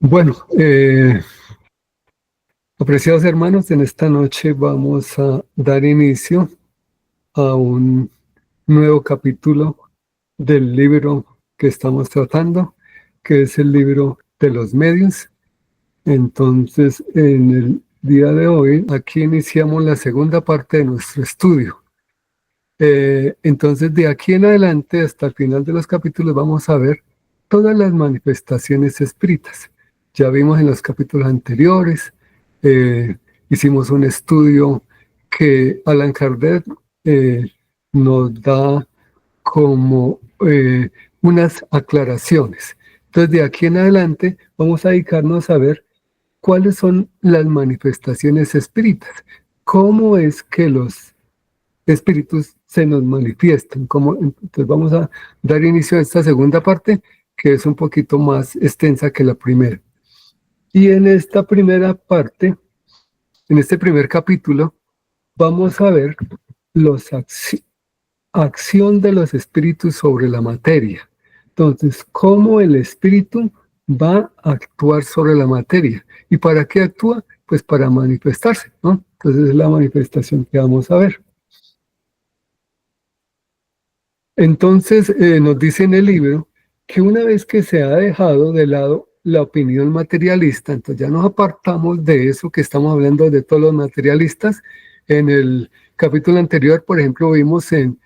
Bueno, apreciados hermanos, en esta noche vamos a dar inicio a un nuevo capítulo del libro que estamos tratando, que es el libro de los medios. Entonces, en el día de hoy, aquí iniciamos la segunda parte de nuestro estudio. Entonces, de aquí en adelante, hasta el final de los capítulos, vamos a ver todas las manifestaciones espíritas. Ya vimos en los capítulos anteriores, eh, hicimos un estudio que Allan Kardec eh, nos da como unas aclaraciones. Entonces, de aquí en adelante, vamos a dedicarnos a ver cuáles son las manifestaciones espíritas, cómo es que los espíritus se nos manifiestan. Entonces vamos a dar inicio a esta segunda parte, que es un poquito más extensa que la primera. Y en esta primera parte, en este primer capítulo, vamos a ver los acción de los espíritus sobre la materia. Entonces, cómo el espíritu va a actuar sobre la materia. ¿Y para qué actúa? Pues para manifestarse, ¿no? Entonces es la manifestación que vamos a ver. Entonces, nos dice en el libro que una vez que se ha dejado de lado la opinión materialista, entonces ya nos apartamos de eso que estamos hablando de todos los materialistas. En el capítulo anterior, por ejemplo, vimos en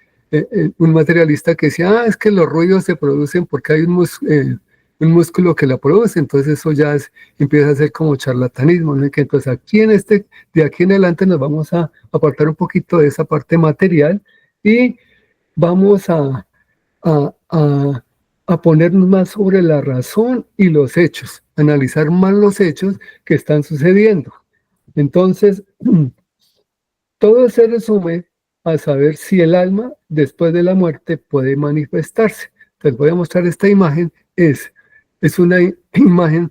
un materialista que decía, es que los ruidos se producen porque hay un músculo que la produce, entonces eso ya empieza a ser como charlatanismo, ¿no? Que entonces de aquí en adelante nos vamos a apartar un poquito de esa parte material y vamos a, a, a ponernos más sobre la razón y los hechos, analizar más los hechos que están sucediendo. Entonces, todo se resume a saber si el alma después de la muerte puede manifestarse. Les voy a mostrar esta imagen. Es una imagen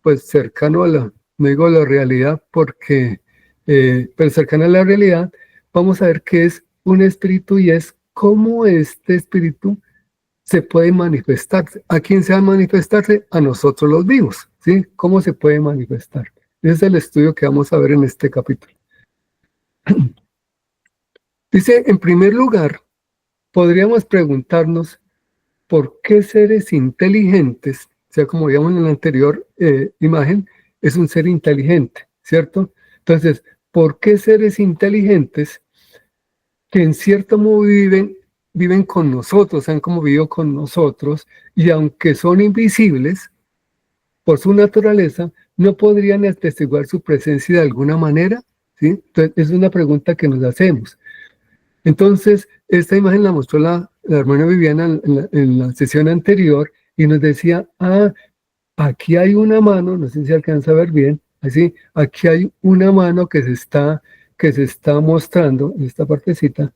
pues cercano a no digo la realidad porque, pero cercana a la realidad. Vamos a ver qué es un espíritu y es cómo este espíritu se puede manifestarse. ¿A quién se va a manifestarse? A nosotros los vivos, ¿sí? ¿Cómo se puede manifestar? Ese es el estudio que vamos a ver en este capítulo. Dice, en primer lugar, podríamos preguntarnos por qué seres inteligentes, o sea, como vimos en la anterior imagen, es un ser inteligente, ¿cierto? Entonces, ¿por qué seres inteligentes que en cierto modo viven con nosotros, han como vivido con nosotros, y aunque son invisibles por su naturaleza, no podrían atestiguar su presencia de alguna manera? ¿Sí? Entonces, es una pregunta que nos hacemos. Entonces, esta imagen la mostró la hermana Viviana en la sesión anterior y nos decía, aquí hay una mano, no sé si alcanza a ver bien, así, aquí hay una mano que se está mostrando en esta partecita,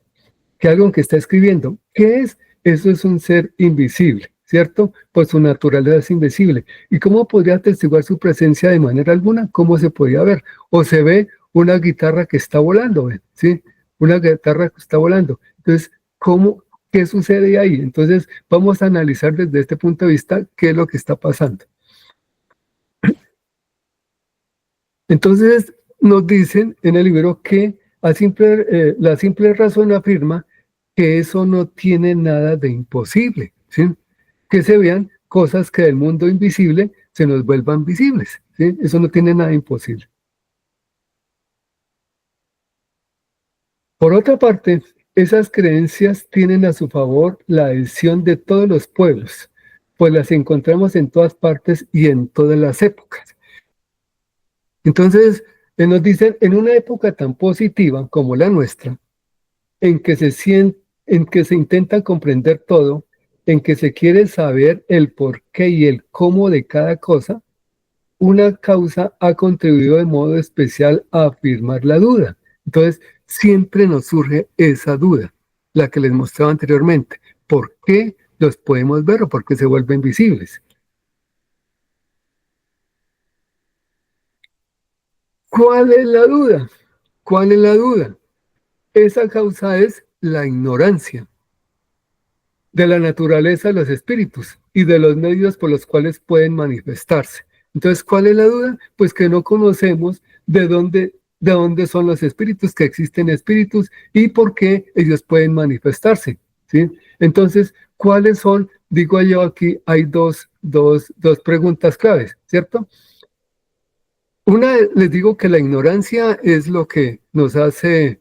que algo que está escribiendo. ¿Qué es? Eso es un ser invisible, ¿cierto? Pues su naturaleza es invisible. ¿Y cómo podría atestiguar su presencia de manera alguna? ¿Cómo se podría ver? O se ve una guitarra que está volando, ¿ven? ¿Sí? Una guitarra que está volando. Entonces, ¿qué sucede ahí? Entonces, vamos a analizar desde este punto de vista qué es lo que está pasando. Entonces, nos dicen en el libro que la simple razón afirma que eso no tiene nada de imposible, ¿sí? Que se vean cosas que del mundo invisible se nos vuelvan visibles, ¿sí? Eso no tiene nada de imposible. Por otra parte, esas creencias tienen a su favor la adhesión de todos los pueblos, pues las encontramos en todas partes y en todas las épocas. Entonces, nos dicen, en una época tan positiva como la nuestra, en que en que se intenta comprender todo, en que se quiere saber el por qué y el cómo de cada cosa, una causa ha contribuido de modo especial a afirmar la duda. Entonces, siempre nos surge esa duda, la que les mostraba anteriormente. ¿Por qué los podemos ver o por qué se vuelven visibles? ¿Cuál es la duda? ¿Cuál es la duda? Esa causa es la ignorancia. de la naturaleza de los espíritus y de los medios por los cuales pueden manifestarse. Entonces, ¿cuál es la duda? Pues que no conocemos de dónde son los espíritus, que existen espíritus y por qué ellos pueden manifestarse, ¿sí? Entonces, ¿cuáles son? Digo yo aquí, hay dos preguntas claves, ¿cierto? Una, les digo que la ignorancia es lo que nos hace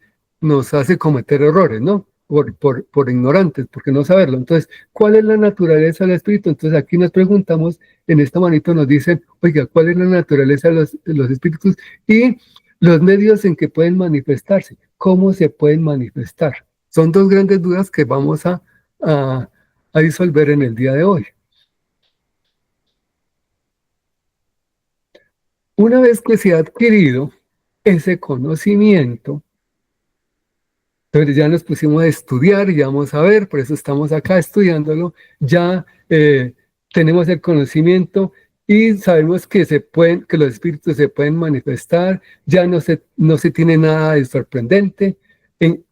cometer errores, ¿no? Por ignorantes, porque no saberlo. Entonces, ¿cuál es la naturaleza del espíritu? Entonces, aquí nos preguntamos, en esta manito nos dicen, oiga, ¿cuál es la naturaleza de los espíritus? Y los medios en que pueden manifestarse, ¿cómo se pueden manifestar? Son dos grandes dudas que vamos a disolver en el día de hoy. Una vez que se ha adquirido ese conocimiento, entonces ya nos pusimos a estudiar y ya vamos a ver, por eso estamos acá estudiándolo, ya tenemos el conocimiento y sabemos que que los espíritus se pueden manifestar, ya no se tiene nada de sorprendente,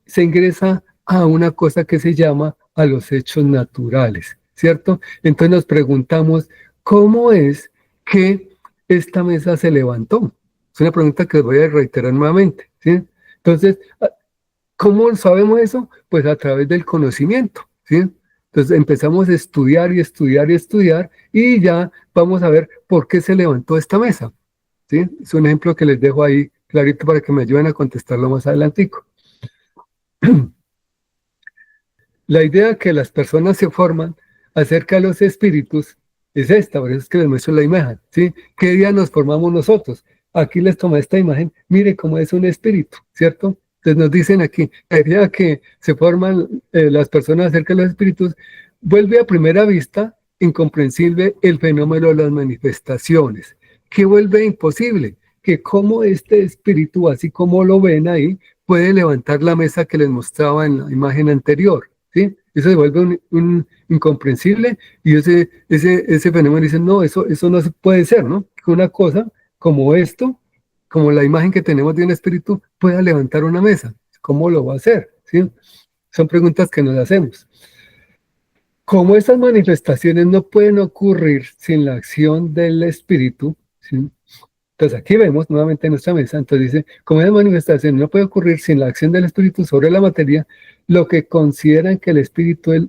se ingresa a una cosa que se llama a los hechos naturales, ¿cierto? Entonces nos preguntamos, ¿cómo es que esta mesa se levantó? Es una pregunta que os voy a reiterar nuevamente, ¿sí? Entonces, ¿cómo sabemos eso? Pues a través del conocimiento, ¿sí? Entonces empezamos a estudiar y estudiar y estudiar y ya vamos a ver por qué se levantó esta mesa, ¿sí? Es un ejemplo que les dejo ahí clarito para que me ayuden a contestarlo más adelantico. La idea que las personas se forman acerca de los espíritus es esta, por eso es que les muestro la imagen, ¿sí? ¿Qué día nos formamos nosotros? Aquí les tomé esta imagen, mire cómo es un espíritu, ¿cierto? Entonces nos dicen aquí, la idea que se forman las personas acerca de los espíritus, vuelve a primera vista incomprensible el fenómeno de las manifestaciones, que vuelve imposible, que como este espíritu, así como lo ven ahí, puede levantar la mesa que les mostraba en la imagen anterior. ¿Sí? Eso se vuelve un incomprensible y ese fenómeno dice, no, eso no se puede ser, ¿no? Que una cosa como esto, como la imagen que tenemos de un espíritu, pueda levantar una mesa. ¿Cómo lo va a hacer? ¿Sí? Son preguntas que nos hacemos. Como estas manifestaciones no pueden ocurrir sin la acción del espíritu, ¿sí? Entonces aquí vemos nuevamente en nuestra mesa, entonces dice, como esa manifestación no puede ocurrir sin la acción del espíritu sobre la materia, lo que consideran que el espíritu es,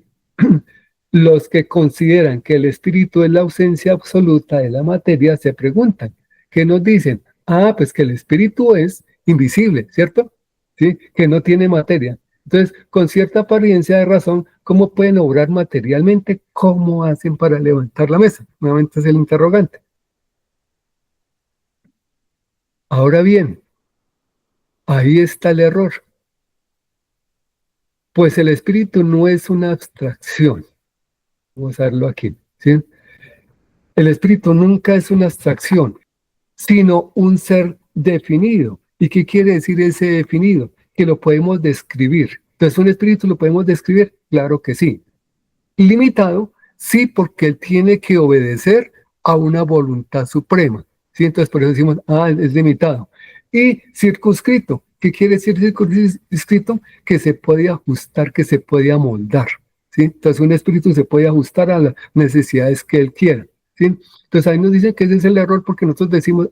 los que consideran que el espíritu es la ausencia absoluta de la materia se preguntan, ¿qué nos dicen? Ah, pues que el espíritu es invisible, ¿cierto? ¿Sí? Que no tiene materia. Entonces, con cierta apariencia de razón, ¿cómo pueden obrar materialmente? ¿Cómo hacen para levantar la mesa? Nuevamente es el interrogante. Ahora bien, ahí está el error. Pues el espíritu no es una abstracción. Vamos a verlo aquí, ¿sí? El espíritu nunca es una abstracción, sino un ser definido. ¿Y qué quiere decir ese definido? Que lo podemos describir. Entonces, ¿un espíritu lo podemos describir? Claro que sí. Limitado, sí, porque él tiene que obedecer a una voluntad suprema. ¿Sí? Entonces, por eso decimos, es limitado. Y circunscrito, ¿qué quiere decir circunscrito? Que se puede ajustar, que se puede amoldar. ¿Sí? Entonces, un espíritu se puede ajustar a las necesidades que él quiera. ¿Sí? Entonces, ahí nos dicen que ese es el error porque nosotros decimos,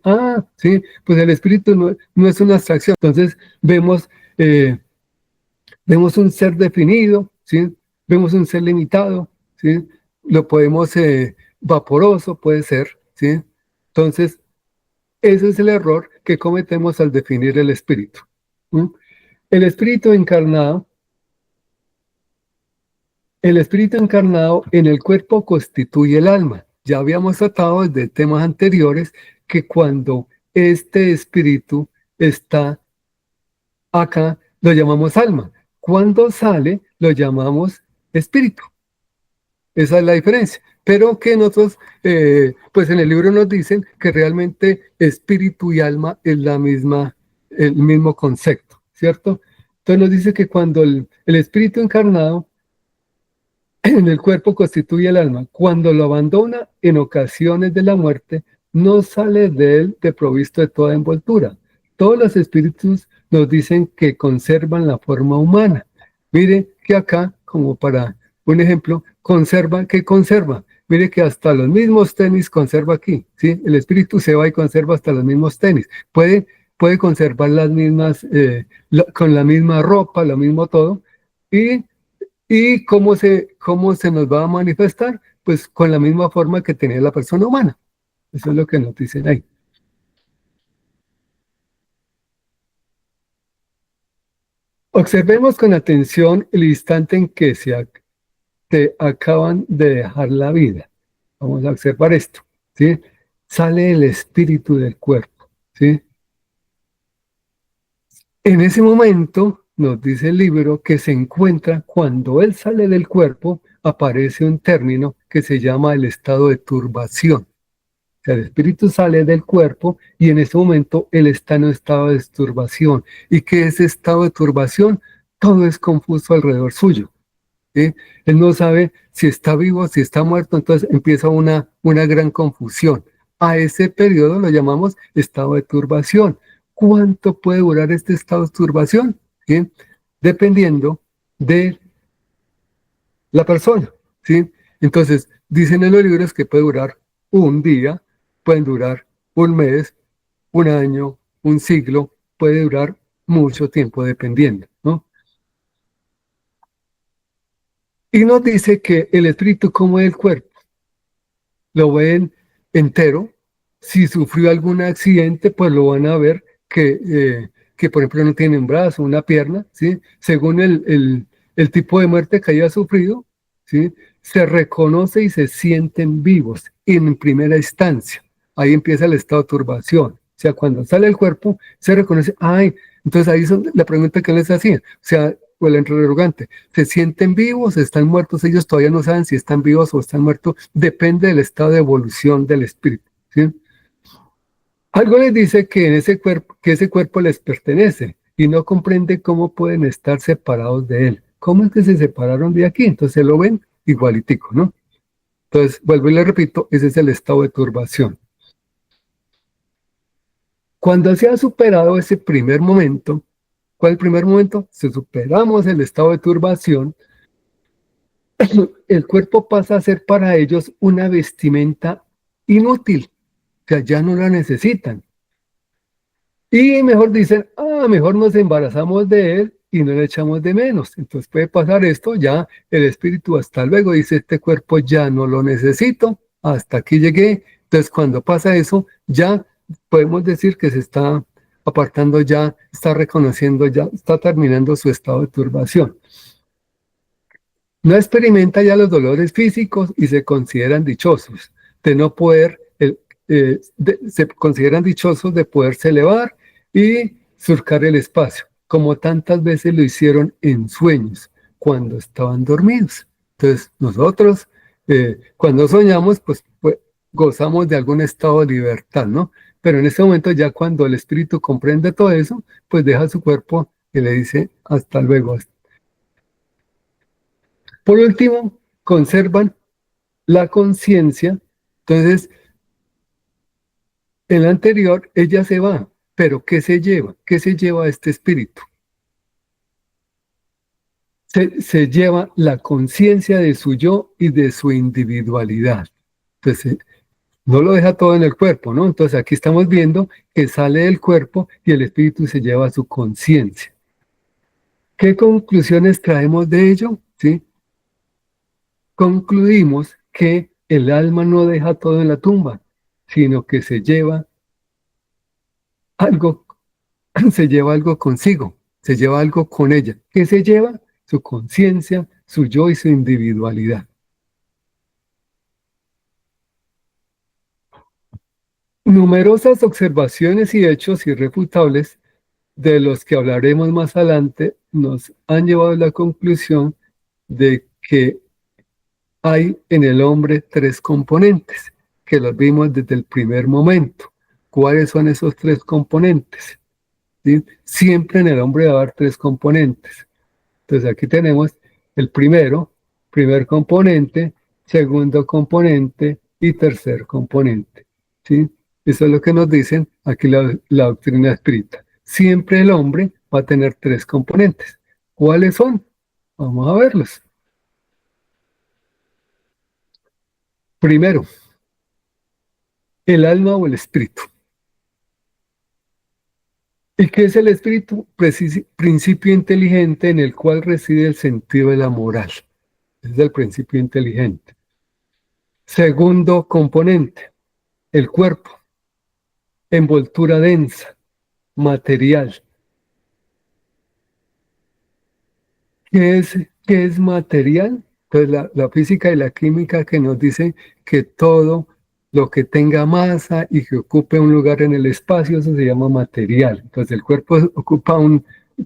sí, pues el espíritu no es una abstracción. Entonces, vemos un ser definido, ¿sí? Vemos un ser limitado, ¿sí? Lo podemos, vaporoso puede ser, ¿sí? Entonces, ese es el error que cometemos al definir el espíritu. ¿Mm? El espíritu encarnado, el espíritu encarnado en el cuerpo constituye el alma. Ya habíamos tratado desde temas anteriores que cuando este espíritu está acá, lo llamamos alma. Cuando sale, lo llamamos espíritu. Esa es la diferencia. Pero que nosotros, pues en el libro nos dicen que realmente espíritu y alma es el mismo concepto, ¿cierto? Entonces nos dice que cuando el espíritu encarnado en el cuerpo constituye el alma, cuando lo abandona en ocasiones de la muerte, no sale de él desprovisto de toda envoltura. Todos los espíritus nos dicen que conservan la forma humana. Mire que acá, como para un ejemplo, conserva, ¿qué conserva? Mire que hasta los mismos tenis conserva aquí, ¿sí? El espíritu se va y conserva hasta los mismos tenis. Puede conservar las mismas, con la misma ropa, lo mismo todo. ¿Y, y cómo se nos va a manifestar? Pues con la misma forma que tenía la persona humana. Eso es lo que nos dicen ahí. Observemos con atención el instante en que te acaban de dejar la vida. Vamos a observar esto, ¿sí? Sale el espíritu del cuerpo, ¿sí? En ese momento, nos dice el libro, que se encuentra cuando él sale del cuerpo, aparece un término que se llama el estado de turbación. O sea, el espíritu sale del cuerpo y en ese momento él está en un estado de turbación. ¿Y qué es estado de turbación? Todo es confuso alrededor suyo. ¿Sí? Él no sabe si está vivo, si está muerto, entonces empieza una gran confusión. A ese periodo lo llamamos estado de turbación. ¿Cuánto puede durar este estado de turbación? ¿Sí? Dependiendo de la persona. ¿Sí? Entonces, dicen en los libros que puede durar un día, pueden durar un mes, un año, un siglo, puede durar mucho tiempo dependiendo, ¿no? Y nos dice que el espíritu como el cuerpo lo ven entero. Si sufrió algún accidente, pues lo van a ver que por ejemplo, no tiene un brazo, una pierna, ¿sí? Según el tipo de muerte que haya sufrido, ¿sí? Se reconoce y se sienten vivos en primera instancia. Ahí empieza el estado de turbación. O sea, cuando sale el cuerpo, se reconoce, ay, entonces ahí es la pregunta que les hacía. O sea, o el interrogante, ¿se sienten vivos? ¿Están muertos? Ellos todavía no saben si están vivos o están muertos. Depende del estado de evolución del espíritu, ¿sí? Algo les dice que ese cuerpo les pertenece y no comprende cómo pueden estar separados de él. ¿Cómo es que se separaron de aquí? Entonces lo ven igualitico, ¿no? Entonces, vuelvo y le repito, ese es el estado de turbación. Cuando se ha superado ese primer momento, ¿cuál es el primer momento? Si superamos el estado de turbación, el cuerpo pasa a ser para ellos una vestimenta inútil, que ya no la necesitan. Y mejor dicen, mejor nos embarazamos de él y no le echamos de menos. Entonces puede pasar esto, ya el espíritu hasta luego dice, este cuerpo ya no lo necesito, hasta aquí llegué. Entonces cuando pasa eso, ya podemos decir que se está apartando ya, está reconociendo ya, está terminando su estado de turbación. No experimenta ya los dolores físicos y se consideran dichosos de no poder, se consideran dichosos de poderse elevar y surcar el espacio, como tantas veces lo hicieron en sueños, cuando estaban dormidos. Entonces, nosotros, cuando soñamos, pues gozamos de algún estado de libertad, ¿no? Pero en ese momento, ya cuando el espíritu comprende todo eso, pues deja su cuerpo y le dice, hasta luego. Por último, conservan la conciencia. Entonces, en la anterior, ella se va, pero ¿qué se lleva? ¿Qué se lleva este espíritu? Se lleva la conciencia de su yo y de su individualidad. Entonces, no lo deja todo en el cuerpo, ¿no? Entonces, aquí estamos viendo que sale del cuerpo y el espíritu se lleva su conciencia. ¿Qué conclusiones traemos de ello? ¿Sí? Concluimos que el alma no deja todo en la tumba, sino que algo, se lleva algo consigo, se lleva algo con ella. ¿Qué se lleva? Su conciencia, su yo y su individualidad. Numerosas observaciones y hechos irrefutables de los que hablaremos más adelante nos han llevado a la conclusión de que hay en el hombre tres componentes, que los vimos desde el primer momento. ¿Cuáles son esos tres componentes? ¿Sí? Siempre en el hombre va a haber tres componentes. Entonces aquí tenemos el primer componente, segundo componente y tercer componente. ¿Sí? Eso es lo que nos dicen aquí la doctrina espírita. Siempre el hombre va a tener tres componentes. ¿Cuáles son? Vamos a verlos. Primero, el alma o el espíritu. ¿Y qué es el espíritu? Principio inteligente en el cual reside el sentido de la moral. Es el principio inteligente. Segundo componente, el cuerpo, envoltura densa, material. ¿Qué es material? Pues la física y la química que nos dicen que todo lo que tenga masa y que ocupe un lugar en el espacio, eso se llama material. Entonces el cuerpo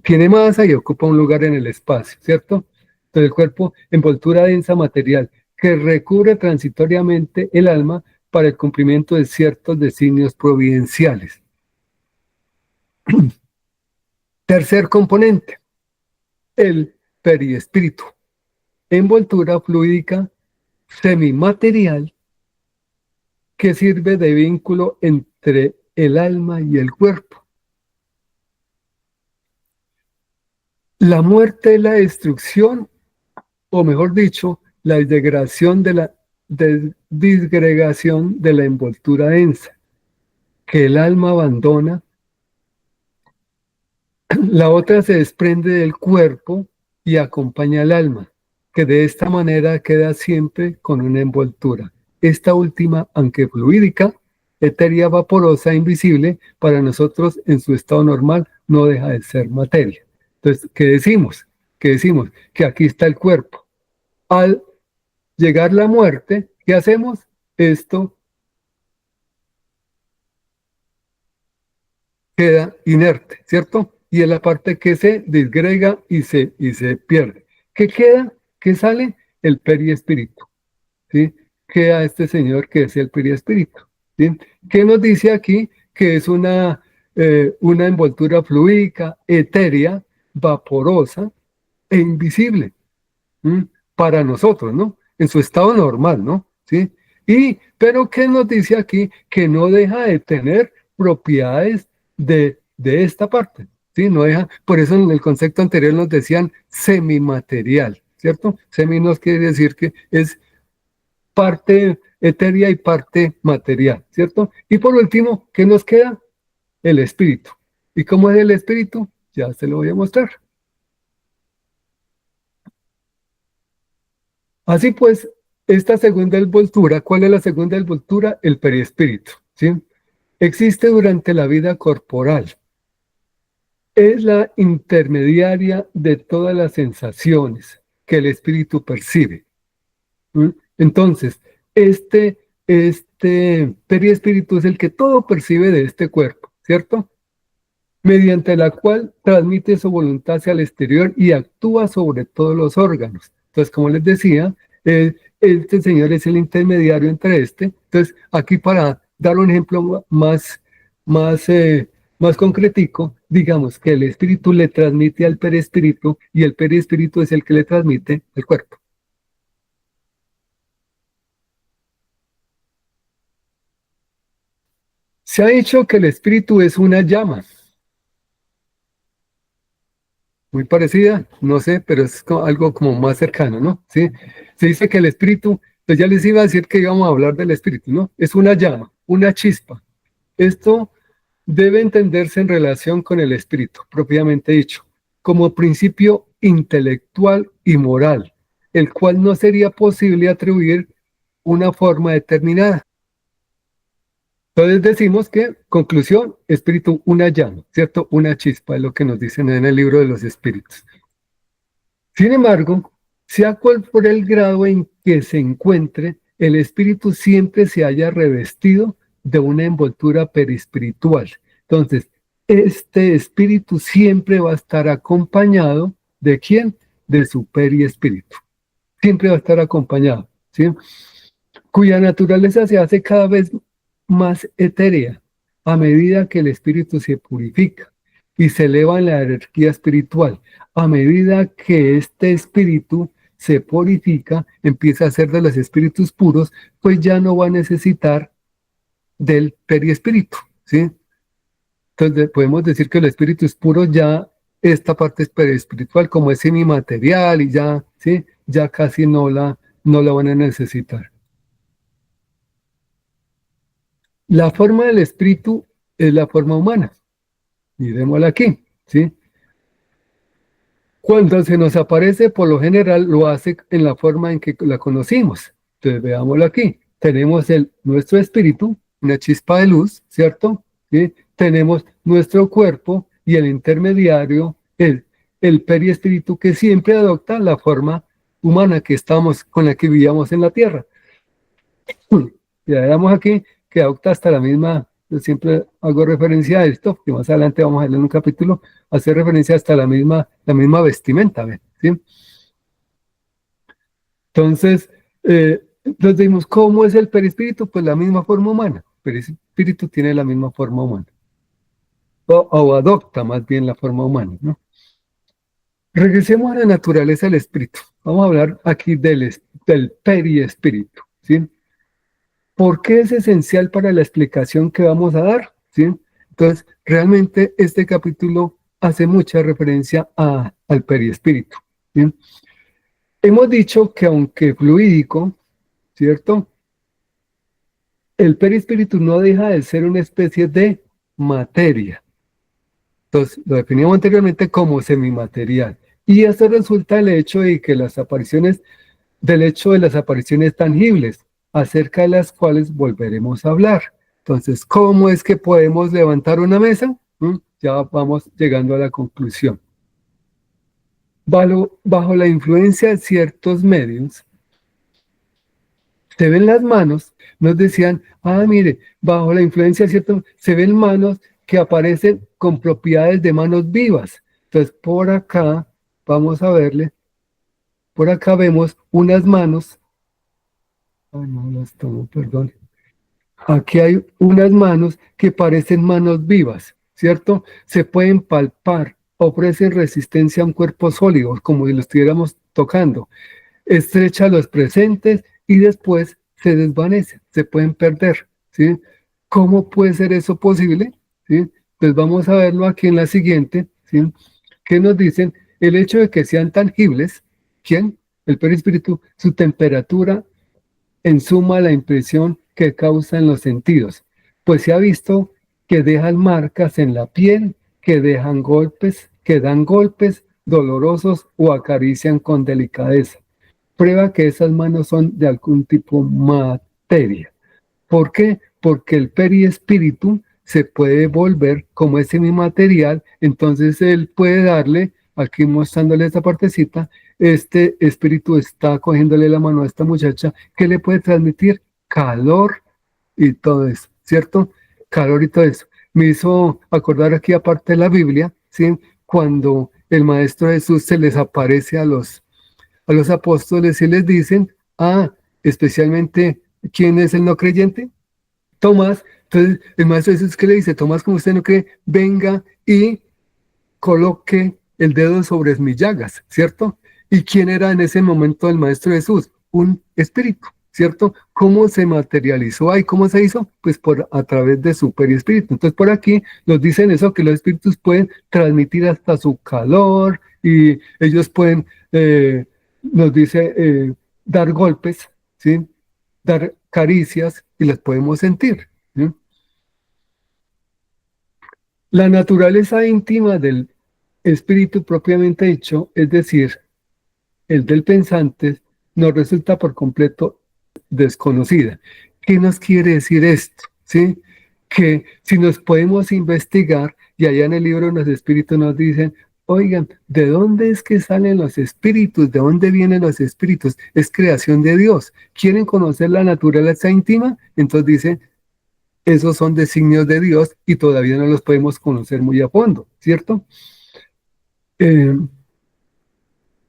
tiene masa y ocupa un lugar en el espacio, ¿cierto? Entonces el cuerpo, envoltura densa material, que recubre transitoriamente el alma para el cumplimiento de ciertos designios providenciales. Tercer componente, el periespíritu, envoltura fluídica semimaterial que sirve de vínculo entre el alma y el cuerpo. La muerte es la destrucción, o mejor dicho, la disgregación de la envoltura densa, que el alma abandona. La otra se desprende del cuerpo y acompaña al alma, que de esta manera queda siempre con una envoltura. Esta última, aunque fluídica, etérea, vaporosa, invisible, para nosotros en su estado normal no deja de ser materia. Entonces, ¿qué decimos? ¿Qué decimos? Que aquí está el cuerpo. Al llegar la muerte, ¿qué hacemos? Esto queda inerte, ¿cierto? Y es la parte que se disgrega y se pierde. ¿Qué queda? ¿Qué sale? El periespíritu, ¿sí? Queda este señor que es el periespíritu, ¿sí? ¿Qué nos dice aquí? Que es una envoltura fluídica, etérea, vaporosa e invisible, ¿sí? Para nosotros, ¿no? En su estado normal, ¿no? ¿Sí? Pero ¿qué nos dice aquí? Que no deja de tener propiedades de esta parte, ¿sí? No deja, por eso en el concepto anterior nos decían semimaterial, ¿cierto? Semi nos quiere decir que es parte etérea y parte material, ¿cierto? Y por último, ¿qué nos queda? El espíritu. ¿Y cómo es el espíritu? Ya se lo voy a mostrar. Así pues, esta segunda envoltura, ¿cuál es la segunda envoltura? El perispíritu, ¿sí? Existe durante la vida corporal. Es la intermediaria de todas las sensaciones que el espíritu percibe. ¿Mm? Entonces, este perispíritu es el que todo percibe de este cuerpo, ¿cierto? Mediante la cual transmite su voluntad hacia el exterior y actúa sobre todos los órganos. Entonces, como les decía, este señor es el intermediario entre este. Entonces, aquí para dar un ejemplo más, más concretico, digamos que el espíritu le transmite al perispíritu y el perispíritu es el que le transmite al cuerpo. Se ha dicho que el espíritu es una llama, muy parecida, no sé, pero es algo como más cercano, ¿no? ¿Sí? Se dice que el espíritu, pues ya les iba a decir que íbamos a hablar del espíritu, ¿no? Es una llama, una chispa. Esto debe entenderse en relación con el espíritu, propiamente dicho, como principio intelectual y moral, el cual no sería posible atribuir una forma determinada. Entonces decimos que, conclusión, espíritu, una llama, ¿cierto? Una chispa, es lo que nos dicen en el libro de los espíritus. Sin embargo, sea cual fuera el grado en que se encuentre, el espíritu siempre se haya revestido de una envoltura perispiritual. Entonces, este espíritu siempre va a estar acompañado ¿de quién? De su periespíritu. Siempre va a estar acompañado, ¿sí? Cuya naturaleza se hace cada vez más etérea a medida que el espíritu se purifica y se eleva en la jerarquía espiritual. A medida que este espíritu se purifica, empieza a ser de los espíritus puros, pues ya no va a necesitar del periespíritu, ¿sí? Entonces podemos decir que el espíritu es puro, ya esta parte es periespiritual, como es semimaterial y ya, ¿sí? Ya casi no la van a necesitar. La forma del espíritu es la forma humana. Miremosla aquí, ¿sí? Cuando se nos aparece, por lo general lo hace en la forma en que la conocimos. Entonces, veámoslo aquí. Tenemos nuestro espíritu, una chispa de luz, ¿cierto? ¿Sí? Tenemos nuestro cuerpo y el intermediario, el periespíritu, que siempre adopta la forma humana con la que vivíamos en la tierra. Ya veamos aquí que adopta hasta la misma, yo siempre hago referencia a esto, que más adelante vamos a ver en un capítulo, hacer referencia hasta la misma vestimenta, ¿ven? ¿Sí? Entonces, nos dimos, ¿cómo es el perispíritu? Pues la misma forma humana. El perispíritu tiene la misma forma humana, o adopta más bien la forma humana, ¿no? Regresemos a la naturaleza del espíritu. Vamos a hablar aquí del periespíritu, ¿sí? ¿Por qué es esencial para la explicación que vamos a dar? ¿Sí? Entonces, realmente este capítulo hace mucha referencia al periespíritu. ¿Sí? Hemos dicho que aunque fluídico, ¿cierto? El perispíritu no deja de ser una especie de materia. Entonces, lo definimos anteriormente como semimaterial. Y esto resulta del hecho de las apariciones tangibles, acerca de las cuales volveremos a hablar. Entonces, ¿cómo es que podemos levantar una mesa? Ya vamos llegando a la conclusión. Bajo la influencia de ciertos medios, se ven las manos, nos decían, mire, bajo la influencia de ciertos, se ven manos que aparecen con propiedades de manos vivas. Entonces, por acá, vamos a verle, por acá vemos unas manos. Ay, no las tomo, perdón. Aquí hay unas manos que parecen manos vivas, ¿cierto? Se pueden palpar, ofrecen resistencia a un cuerpo sólido, como si lo estuviéramos tocando. Estrecha los presentes y después se desvanece, se pueden perder, ¿sí? ¿Cómo puede ser eso posible? ¿Sí? Pues vamos a verlo aquí en la siguiente, ¿sí? ¿Qué nos dicen? El hecho de que sean tangibles, ¿quién? El perispíritu, su temperatura, en suma la impresión que causan los sentidos, pues se ha visto que dejan marcas en la piel, que dan golpes dolorosos o acarician con delicadeza. Prueba que esas manos son de algún tipo materia. ¿Por qué? Porque el periespíritu se puede volver como ese mi material, entonces él puede darle, aquí mostrándole esta partecita, este espíritu está cogiéndole la mano a esta muchacha que le puede transmitir calor y todo eso, ¿cierto? Calor y todo eso. Me hizo acordar aquí, aparte de la Biblia, ¿sí? Cuando el Maestro Jesús se les aparece a los apóstoles y les dicen, especialmente, ¿quién es el no creyente? Tomás. Entonces el Maestro Jesús, ¿qué le dice? Tomás, como usted no cree, venga y coloque el dedo sobre mis llagas, ¿cierto? ¿Y quién era en ese momento el Maestro Jesús? Un espíritu, ¿cierto? ¿Cómo se materializó ahí? ¿Cómo se hizo? Pues a través de su perispíritu. Entonces por aquí nos dicen eso, que los espíritus pueden transmitir hasta su calor y ellos pueden, nos dice, dar golpes, ¿sí? Dar caricias y las podemos sentir, ¿sí? La naturaleza íntima del espíritu propiamente dicho, es decir, el del pensante, nos resulta por completo desconocida. ¿Qué nos quiere decir esto? ¿Sí? Que si nos podemos investigar, y allá en el libro de los espíritus nos dicen, oigan, ¿de dónde es que salen los espíritus? ¿De dónde vienen los espíritus? Es creación de Dios. ¿Quieren conocer la naturaleza íntima? Entonces dice, esos son designios de Dios y todavía no los podemos conocer muy a fondo, ¿cierto? Eh,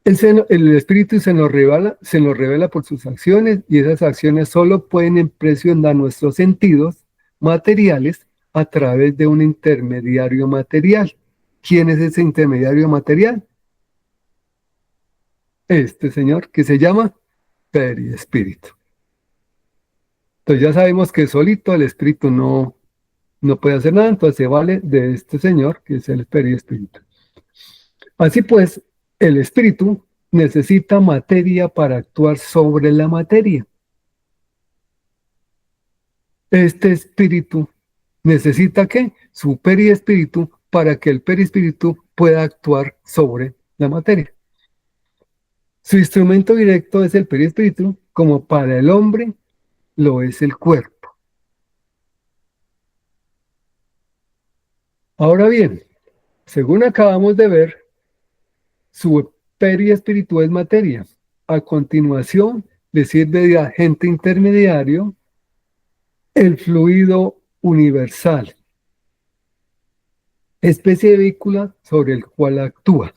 el espíritu se nos revela por sus acciones y esas acciones solo pueden impresionar nuestros sentidos materiales a través de un intermediario material. ¿Quién es ese intermediario material? Este señor que se llama periespíritu. Entonces ya sabemos que solito el espíritu no puede hacer nada, entonces se vale de este señor que es el periespíritu. Así pues, el espíritu necesita materia para actuar sobre la materia. Este espíritu necesita ¿qué? Su periespíritu para que el perispíritu pueda actuar sobre la materia. Su instrumento directo es el perispíritu, como para el hombre lo es el cuerpo. Ahora bien, según acabamos de ver, su perispíritu es materia. A continuación, le sirve de agente intermediario el fluido universal, especie de vehículo sobre el cual actúa.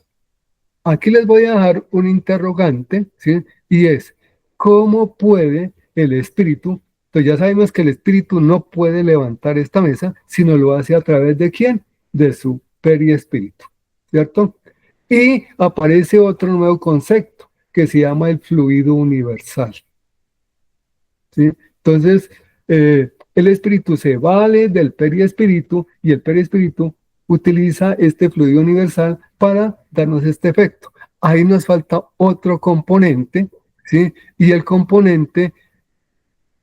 Aquí les voy a dejar un interrogante, ¿sí? Y es, ¿cómo puede el espíritu? Pues ya sabemos que el espíritu no puede levantar esta mesa, sino lo hace a través de ¿quién? De su periespíritu, ¿cierto? Y aparece otro nuevo concepto que se llama el fluido universal, ¿sí? Entonces, el espíritu se vale del periespíritu y el periespíritu utiliza este fluido universal para darnos este efecto. Ahí nos falta otro componente, ¿sí? Y el componente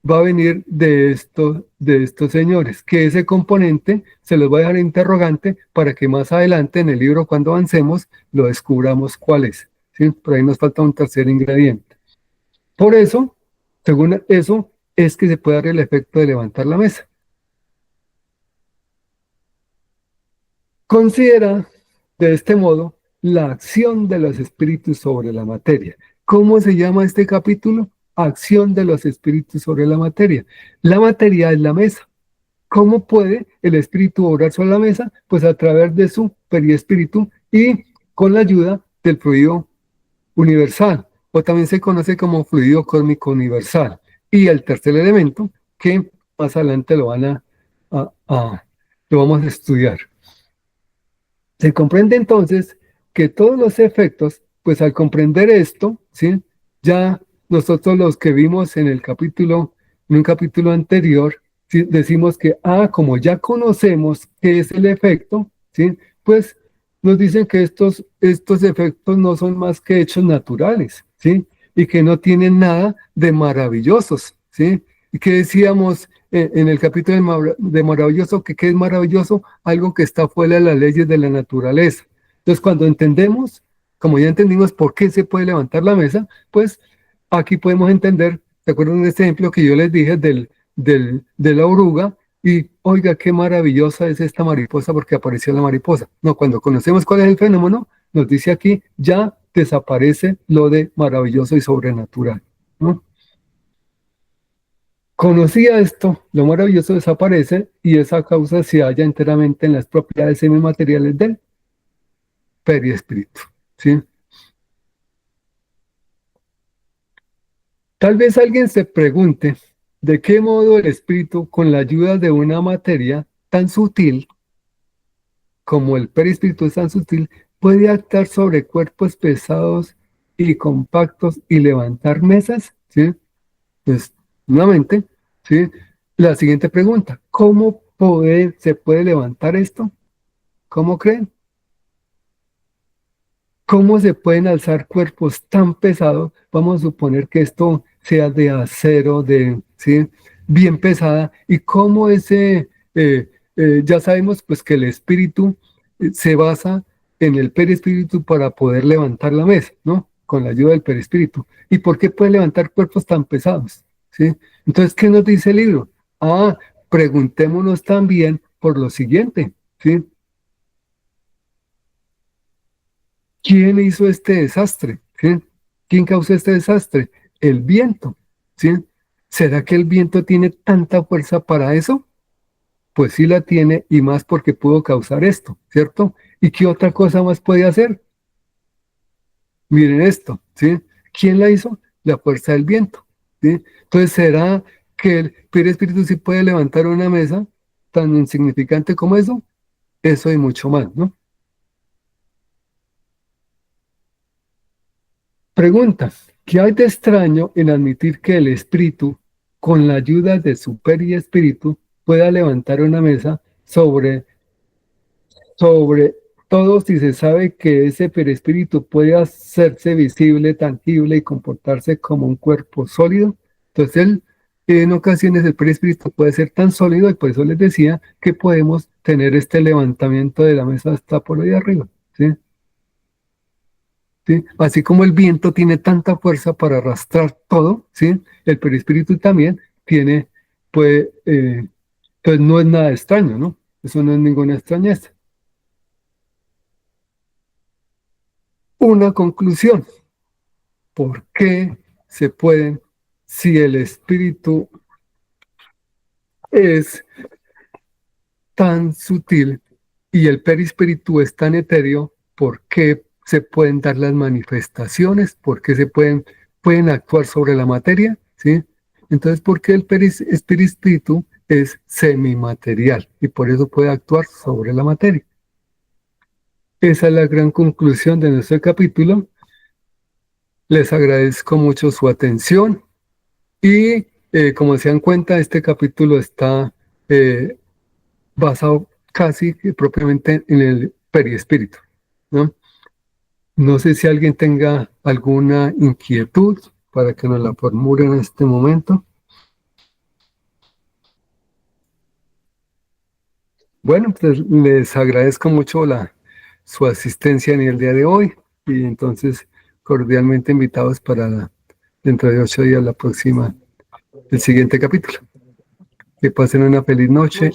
va a venir de estos señores, que ese componente se los voy a dejar interrogante para que más adelante en el libro, cuando avancemos, lo descubramos cuál es, ¿sí? Por ahí nos falta un tercer ingrediente. Por eso, según eso, es que se puede dar el efecto de levantar la mesa. Considera de este modo la acción de los espíritus sobre la materia. ¿Cómo se llama este capítulo? Acción de los espíritus sobre la materia. La materia es la mesa. ¿Cómo puede el espíritu obrar sobre la mesa? Pues a través de su periespíritu y con la ayuda del fluido universal, o también se conoce como fluido cósmico universal. Y el tercer elemento, que más adelante a- a- lo vamos a estudiar. Se comprende entonces que todos los efectos, pues al comprender esto, ¿sí? Ya nosotros los que vimos en un capítulo anterior, ¿sí? Decimos que, como ya conocemos qué es el efecto, ¿sí? Pues nos dicen que estos efectos no son más que hechos naturales, ¿sí? Y que no tienen nada de maravillosos, ¿sí? Y que decíamos en el capítulo de maravilloso, que qué es maravilloso, algo que está fuera de las leyes de la naturaleza. Entonces, cuando entendemos, como ya entendimos por qué se puede levantar la mesa, pues aquí podemos entender, ¿se acuerdan de este ejemplo que yo les dije de la oruga? Y oiga, qué maravillosa es esta mariposa porque apareció la mariposa. No, cuando conocemos cuál es el fenómeno, nos dice aquí, ya desaparece lo de maravilloso y sobrenatural, ¿no? Conocía esto, lo maravilloso desaparece y esa causa se halla enteramente en las propiedades semimateriales del perispíritu, ¿sí? Tal vez alguien se pregunte de qué modo el espíritu, con la ayuda de una materia tan sutil como el perispíritu es tan sutil, puede actuar sobre cuerpos pesados y compactos y levantar mesas, ¿sí? Pues, nuevamente, ¿sí? La siguiente pregunta, se puede levantar esto? ¿Cómo creen? ¿Cómo se pueden alzar cuerpos tan pesados? Vamos a suponer que esto sea de acero, ¿sí? Bien pesada. Y cómo ya sabemos pues que el espíritu se basa en el perispíritu para poder levantar la mesa, ¿no? Con la ayuda del perispíritu. ¿Y por qué puede levantar cuerpos tan pesados? ¿Sí? Entonces, ¿qué nos dice el libro? Preguntémonos también por lo siguiente, ¿sí? ¿Quién hizo este desastre? ¿Sí? ¿Quién causó este desastre? El viento. ¿Sí? ¿Será que el viento tiene tanta fuerza para eso? Pues sí la tiene y más porque pudo causar esto, ¿cierto? ¿Y qué otra cosa más puede hacer? Miren esto, ¿sí? ¿Quién la hizo? La fuerza del viento, ¿sí? Entonces, ¿será que el Espíritu sí puede levantar una mesa tan insignificante como eso? Eso y mucho más, ¿no? Pregunta, ¿qué hay de extraño en admitir que el espíritu, con la ayuda de su perispíritu, pueda levantar una mesa sobre todo si se sabe que ese perispíritu puede hacerse visible, tangible y comportarse como un cuerpo sólido? Entonces él En ocasiones el perispíritu puede ser tan sólido y por eso les decía que podemos tener este levantamiento de la mesa hasta por ahí arriba, ¿sí? ¿Sí? Así como el viento tiene tanta fuerza para arrastrar todo, ¿sí? El perispíritu también tiene, pues, pues no es nada extraño, ¿no? Eso no es ninguna extrañeza. Una conclusión, ¿por qué se pueden, si el espíritu es tan sutil y el perispíritu es tan etéreo, ¿por qué se pueden dar las manifestaciones? ¿Por qué pueden actuar sobre la materia? ¿Sí? Entonces, ¿por qué el perispíritu es semimaterial y por eso puede actuar sobre la materia? Esa es la gran conclusión de nuestro capítulo. Les agradezco mucho su atención y como se dan cuenta, este capítulo está eh, basado casi que propiamente en el perispíritu, ¿no? No sé si alguien tenga alguna inquietud para que nos la formule en este momento. Bueno, pues les agradezco mucho su asistencia en el día de hoy y entonces cordialmente invitados para dentro de 8 días el siguiente capítulo. Que pasen una feliz noche.